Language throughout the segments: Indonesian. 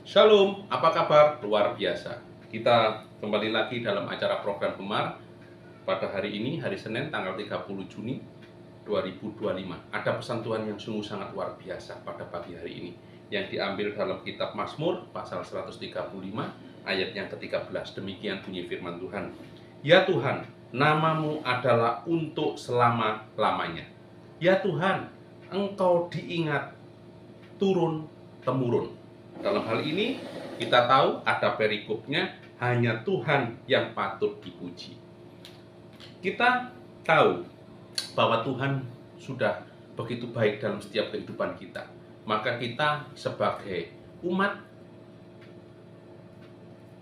Shalom, apa kabar? Luar biasa. Kita kembali lagi dalam acara program Gemar pada hari ini, hari Senin, tanggal 30 Juni 2025. Ada pesan Tuhan yang sungguh sangat luar biasa pada pagi hari ini, yang diambil dalam kitab Mazmur, pasal 135, ayat yang ke-13. Demikian bunyi firman Tuhan. Ya Tuhan, namamu adalah untuk selama-lamanya. Ya Tuhan, Engkau diingat turun-temurun. Dalam hal ini kita tahu ada perikopnya, hanya Tuhan yang patut dipuji. Kita tahu bahwa Tuhan sudah begitu baik dalam setiap kehidupan kita. Maka kita sebagai umat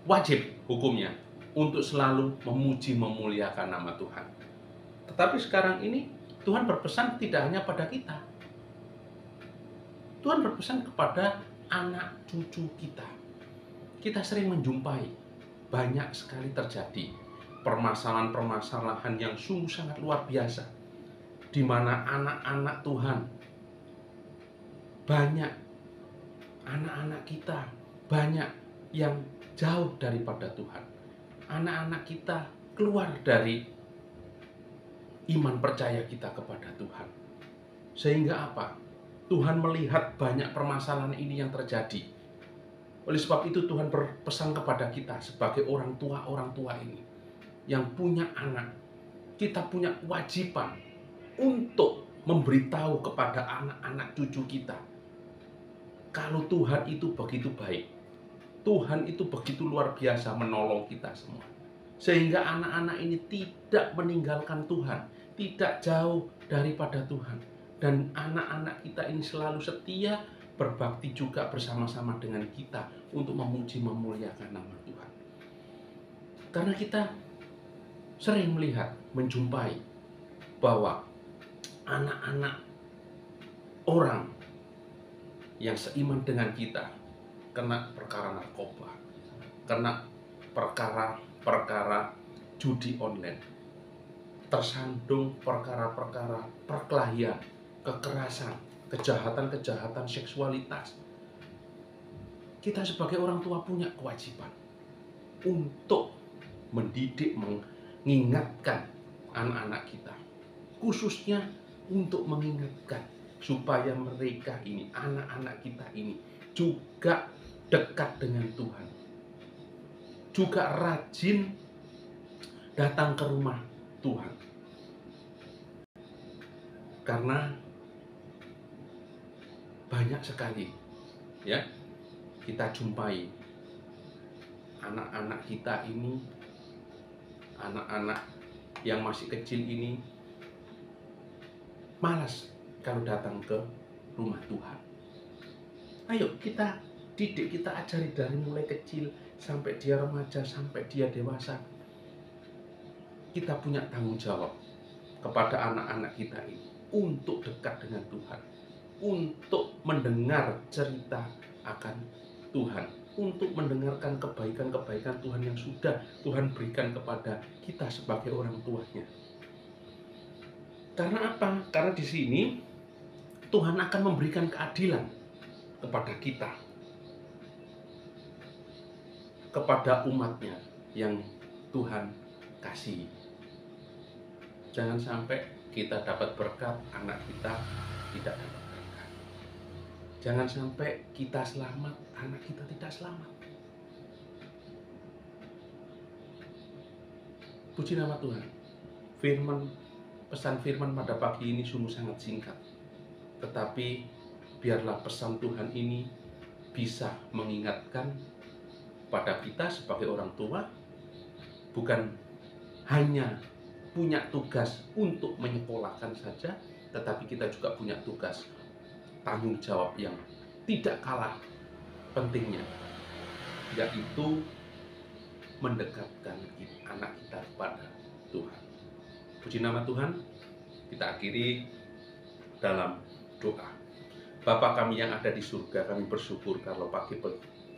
wajib hukumnya untuk selalu memuji memuliakan nama Tuhan. Tetapi sekarang ini Tuhan berpesan tidak hanya pada kita. Tuhan berpesan kepada anak cucu kita. Kita sering menjumpai banyak sekali terjadi permasalahan-permasalahan yang sungguh sangat luar biasa, di mana anak-anak Tuhan, banyak anak-anak kita, banyak yang jauh daripada Tuhan. Anak-anak kita keluar dari iman percaya kita kepada Tuhan. Sehingga apa? Tuhan melihat banyak permasalahan ini yang terjadi. Oleh sebab itu Tuhan berpesan kepada kita sebagai orang tua ini yang punya anak. Kita punya kewajiban untuk memberitahu kepada anak-anak cucu kita kalau Tuhan itu begitu baik. Tuhan itu begitu luar biasa menolong kita semua. Sehingga anak-anak ini tidak meninggalkan Tuhan, tidak jauh daripada Tuhan. Dan anak-anak kita ini selalu setia, berbakti juga bersama-sama dengan kita untuk memuji memuliakan nama Tuhan. Karena kita sering melihat, menjumpai bahwa anak-anak orang yang seiman dengan kita kena perkara narkoba, kena perkara judi online, tersandung perkara-perkara perkelahian, kekerasan, kejahatan-kejahatan seksualitas. Kita sebagai orang tua punya kewajiban untuk mendidik, mengingatkan anak-anak kita, khususnya untuk mengingatkan supaya mereka ini, anak-anak kita ini juga dekat dengan Tuhan, juga rajin datang ke rumah Tuhan. Karena banyak sekali ya kita jumpai anak-anak kita ini, anak-anak yang masih kecil ini malas kalau datang ke rumah Tuhan. Ayo kita didik, kita ajari dari mulai kecil sampai dia remaja, sampai dia dewasa. Kita punya tanggung jawab kepada anak-anak kita ini untuk dekat dengan Tuhan, untuk mendengar cerita akan Tuhan, untuk mendengarkan kebaikan-kebaikan Tuhan yang sudah Tuhan berikan kepada kita sebagai orang tuanya. Karena apa? Karena di sini Tuhan akan memberikan keadilan kepada kita, kepada umatnya yang Tuhan kasihi. Jangan sampai kita dapat berkat, anak kita tidak dapat berkat. Jangan sampai kita selamat, anak kita tidak selamat. Puji nama Tuhan. Pesan firman pada pagi ini sungguh sangat singkat. Tetapi biarlah pesan Tuhan ini bisa mengingatkan pada kita sebagai orang tua, bukan hanya punya tugas untuk menyekolahkan saja, tetapi kita juga punya tugas, tanggung jawab yang tidak kalah pentingnya, yaitu mendekatkan anak kita kepada Tuhan. Puji nama Tuhan. Kita akhiri dalam doa. Bapa kami yang ada di surga, kami bersyukur kalau pagi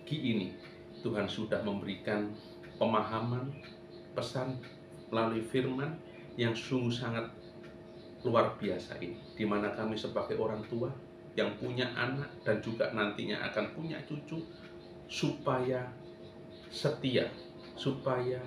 ini Tuhan sudah memberikan pemahaman, pesan melalui firman yang sungguh sangat luar biasa ini, di mana kami sebagai orang tua yang punya anak dan juga nantinya akan punya cucu, supaya setia, supaya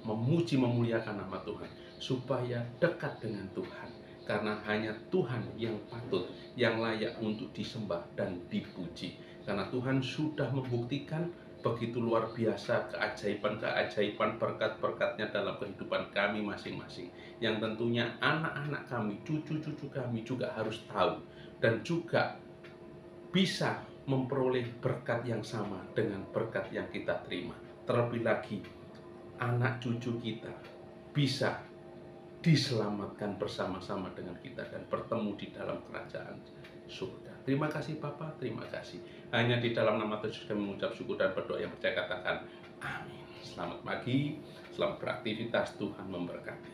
memuji memuliakan nama Tuhan, supaya dekat dengan Tuhan. Karena hanya Tuhan yang patut, yang layak untuk disembah dan dipuji. Karena Tuhan sudah membuktikan begitu luar biasa keajaiban-keajaiban berkat-berkatnya dalam kehidupan kami masing-masing. Yang tentunya anak-anak kami, cucu-cucu kami juga harus tahu dan juga bisa memperoleh berkat yang sama dengan berkat yang kita terima. Terlebih lagi, anak cucu kita bisa diselamatkan bersama-sama dengan kita dan bertemu di dalam kerajaan surga. Terima kasih Bapa, terima kasih. Hanya di dalam nama Yesus kami mengucap syukur dan berdoa yang percaya, katakan amin. Selamat pagi, selamat beraktivitas, Tuhan memberkati.